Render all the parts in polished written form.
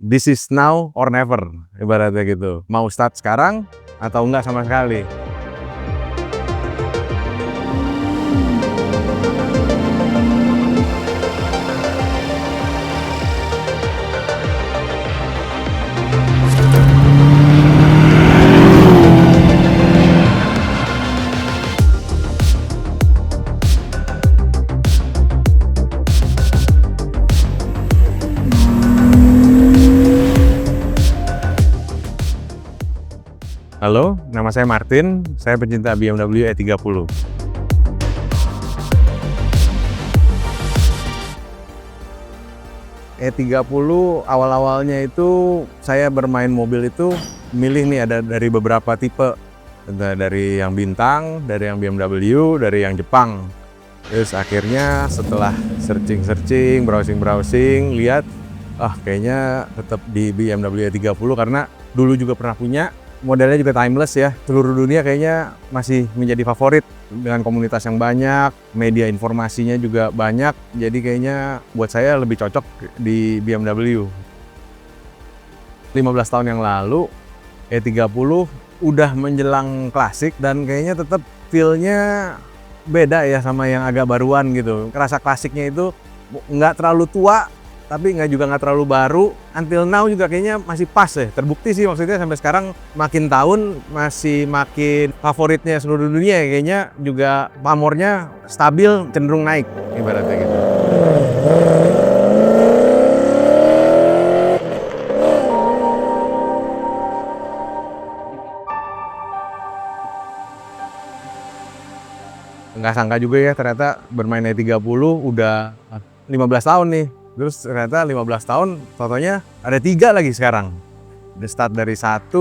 This is now or never, ibaratnya gitu. Mau start sekarang atau enggak sama sekali. Halo, nama saya Martin, saya pecinta BMW E30. E30 awal-awalnya itu saya bermain mobil itu milih nih ada dari beberapa tipe. Dari yang bintang, dari yang BMW, dari yang Jepang. Terus akhirnya setelah searching-searching, browsing-browsing, lihat kayaknya tetap di BMW E30 karena dulu juga pernah punya. Modelnya juga timeless ya, seluruh dunia kayaknya masih menjadi favorit dengan komunitas yang banyak, media informasinya juga banyak, jadi kayaknya buat saya lebih cocok di BMW. 15 tahun yang lalu, E30 udah menjelang klasik dan kayaknya tetap feel-nya beda ya sama yang agak baruan gitu. Rasa klasiknya itu nggak terlalu tua, tapi nggak terlalu baru. Until now juga kayaknya masih pas ya. Terbukti sih maksudnya sampai sekarang makin tahun masih makin favoritnya seluruh dunia ya. Kayaknya juga pamornya stabil, cenderung naik ibaratnya gitu. Nggak sangka juga ya ternyata bermain E30 udah 15 tahun nih. Terus ternyata 15 tahun, totalnya ada 3 lagi sekarang. The start dari 1,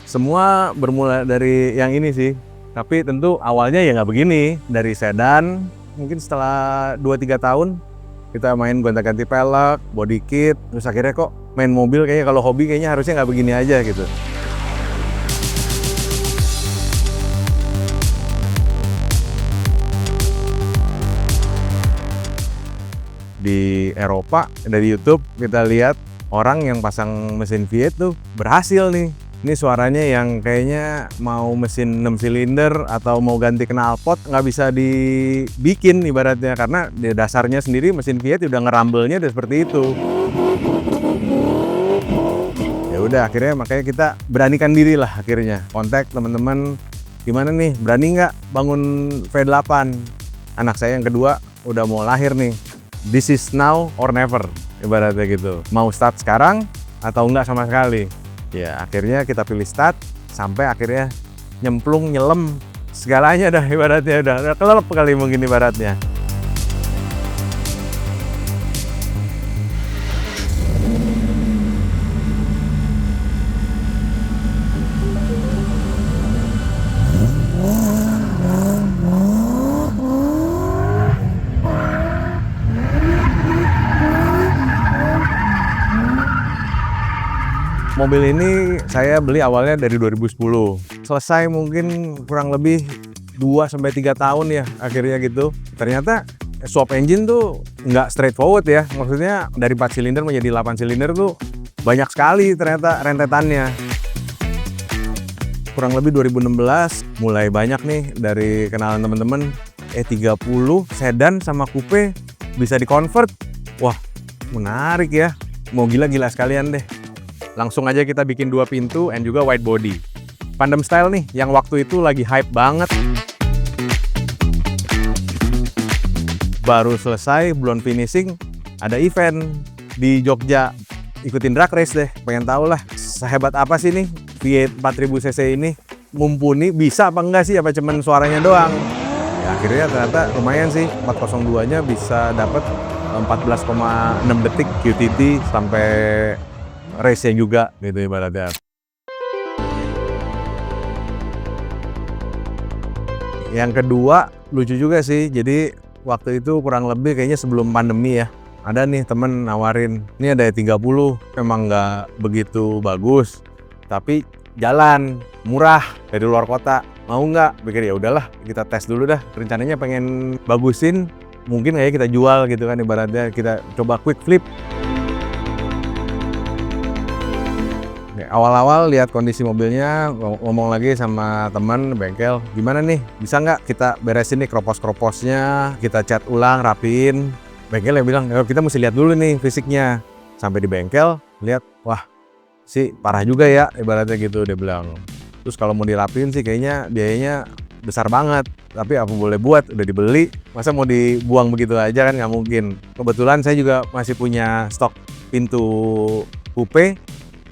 semua bermula dari yang ini sih. Tapi tentu awalnya ya nggak begini. Dari sedan, mungkin setelah 2-3 tahun, kita main gonta-ganti pelek, body kit. Terus akhirnya kok main mobil kayaknya kalau hobi kayaknya harusnya nggak begini aja gitu. Di Eropa, dari YouTube kita lihat orang yang pasang mesin V8 tuh berhasil nih. Ini suaranya yang kayaknya mau mesin 6 silinder atau mau ganti knalpot nggak bisa dibikin ibaratnya karena di dasarnya sendiri mesin V8 udah ngerambelnya udah seperti itu. Ya udah akhirnya makanya kita beranikan diri lah akhirnya. Kontak teman-teman, gimana nih berani nggak bangun V8? Anak saya yang kedua udah mau lahir nih. This is now or never, ibaratnya gitu. Mau start sekarang atau enggak sama sekali. Ya akhirnya kita pilih start, sampai akhirnya nyemplung, nyelam, segalanya dah ibaratnya. Udah kelelep kali mungkin ibaratnya. Mobil ini saya beli awalnya dari 2010. Selesai mungkin kurang lebih 2-3 tahun ya akhirnya gitu. Ternyata swap engine tuh nggak straightforward ya. Maksudnya dari 4 silinder menjadi 8 silinder tuh banyak sekali ternyata rentetannya. Kurang lebih 2016 mulai banyak nih dari kenalan temen-temen E30 sedan sama coupe bisa di-convert. Wah menarik ya, mau gila-gila sekalian deh. Langsung aja kita bikin 2 pintu and juga wide body. Pandem style nih, yang waktu itu lagi hype banget. Baru selesai, belum finishing, ada event di Jogja. Ikutin drag race deh, pengen tahu lah sehebat apa sih nih V8 4000 cc ini. Mumpuni, bisa apa enggak sih, apa cuman suaranya doang. Ya akhirnya ternyata lumayan sih, 402-nya bisa dapat 14,6 detik QTT sampai race-nya juga gitu ibaratnya. Yang kedua lucu juga sih, jadi waktu itu kurang lebih kayaknya sebelum pandemi ya, ada nih temen nawarin, ini ada E30 memang nggak begitu bagus tapi jalan murah dari luar kota, mau nggak? Pikir ya udahlah kita tes dulu dah, rencananya pengen bagusin, mungkin kayak kita jual gitu kan ibaratnya, kita coba quick flip. awal-awal lihat kondisi mobilnya, ngomong lagi sama teman bengkel, gimana nih, bisa nggak kita beresin nih kropos-kroposnya, kita cat ulang, rapiin. Bengkel yang bilang, kita mesti lihat dulu nih fisiknya. Sampai di bengkel, lihat, wah sih parah juga ya, ibaratnya gitu, dia bilang. Terus kalau mau dirapiin sih kayaknya biayanya besar banget, tapi apa boleh buat, udah dibeli, masa mau dibuang begitu aja kan nggak mungkin. Kebetulan saya juga masih punya stok pintu coupe,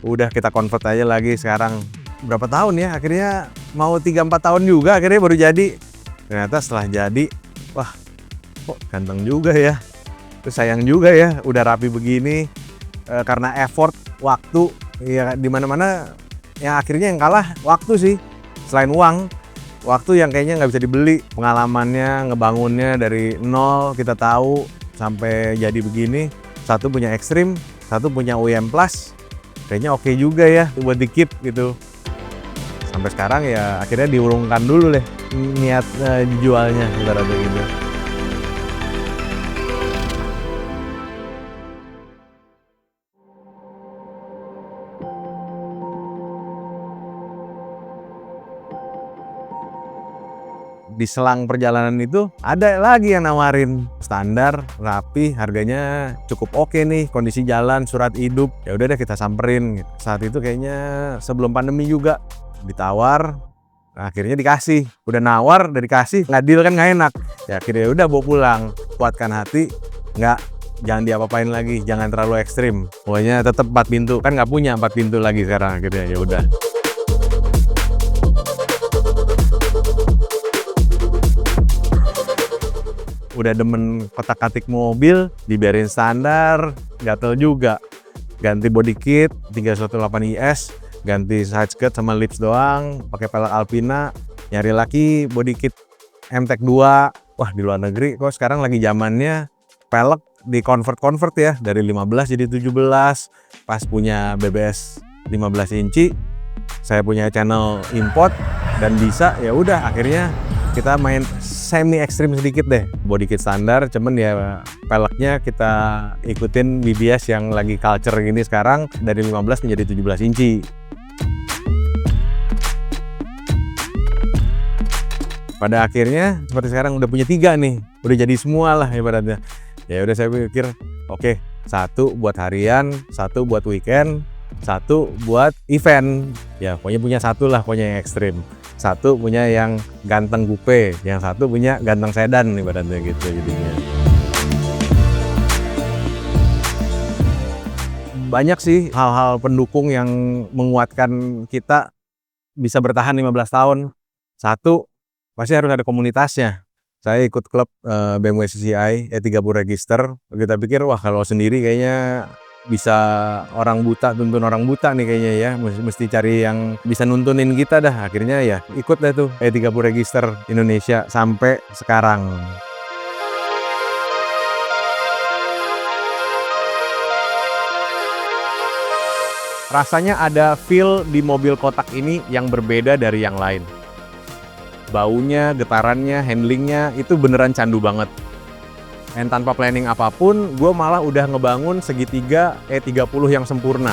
udah kita convert aja lagi sekarang. Berapa tahun ya, akhirnya mau 3-4 tahun juga akhirnya baru jadi. Ternyata setelah jadi, wah kok ganteng juga ya, terus sayang juga ya udah rapi begini. Karena effort, waktu, ya dimana-mana yang akhirnya yang kalah waktu sih, selain uang. Waktu yang kayaknya nggak bisa dibeli, pengalamannya ngebangunnya dari nol kita tahu sampai jadi begini. Satu punya Extreme, satu punya UM Plus, kayaknya oke juga ya buat di keep gitu. Sampai sekarang ya akhirnya diurungkan dulu deh niat dijualnya ibaratnya gitu. Di selang perjalanan itu ada lagi yang nawarin standar, rapi, harganya cukup oke nih, kondisi jalan, surat hidup. Ya udah deh kita samperin. Saat itu kayaknya sebelum pandemi juga ditawar, nah, akhirnya dikasih. Udah nawar, udah dikasih, nggak deal kan nggak enak. Ya akhirnya udah bawa pulang, kuatkan hati, jangan diapa-apain lagi, jangan terlalu ekstrim. Pokoknya tetap 4 pintu, kan nggak punya 4 pintu lagi sekarang akhirnya ya udah. Udah demen kotak-katik mobil, dibiarin standar, gatel juga. Ganti body kit 318 IS, ganti side skirt sama lips doang, pakai pelek Alpina, nyari lagi body kit MTEK 2. Wah, di luar negeri kok sekarang lagi zamannya pelek di convert ya, dari 15 jadi 17. Pas punya BBS 15 inci, saya punya channel import dan bisa, ya udah akhirnya kita main semi ekstrim sedikit deh, body kit standar, cuman ya peleknya kita ikutin BBS yang lagi culture gini sekarang, dari 15 menjadi 17 inci. Pada akhirnya seperti sekarang udah punya 3 nih, udah jadi semua lah ibaratnya. Ya udah saya pikir, oke, 1 buat harian, 1 buat weekend, 1 buat event. Ya pokoknya punya 1 lah, pokoknya yang ekstrim. 1 punya yang ganteng coupe, yang 1 punya ganteng sedan ibaratnya gitu jadinya. Banyak sih hal-hal pendukung yang menguatkan kita bisa bertahan 15 tahun. 1, pasti harus ada komunitasnya. Saya ikut klub BMW CCI E30 Register. Kita pikir wah kalau sendiri kayaknya bisa orang buta tuntun orang buta nih kayaknya ya, mesti cari yang bisa nuntunin kita dah. Akhirnya ya ikut deh tuh E30 Register Indonesia sampai sekarang. Rasanya ada feel di mobil kotak ini yang berbeda dari yang lain. Baunya, getarannya, handlingnya itu beneran candu banget. Dan tanpa planning apapun, gue malah udah ngebangun segitiga E30 yang sempurna.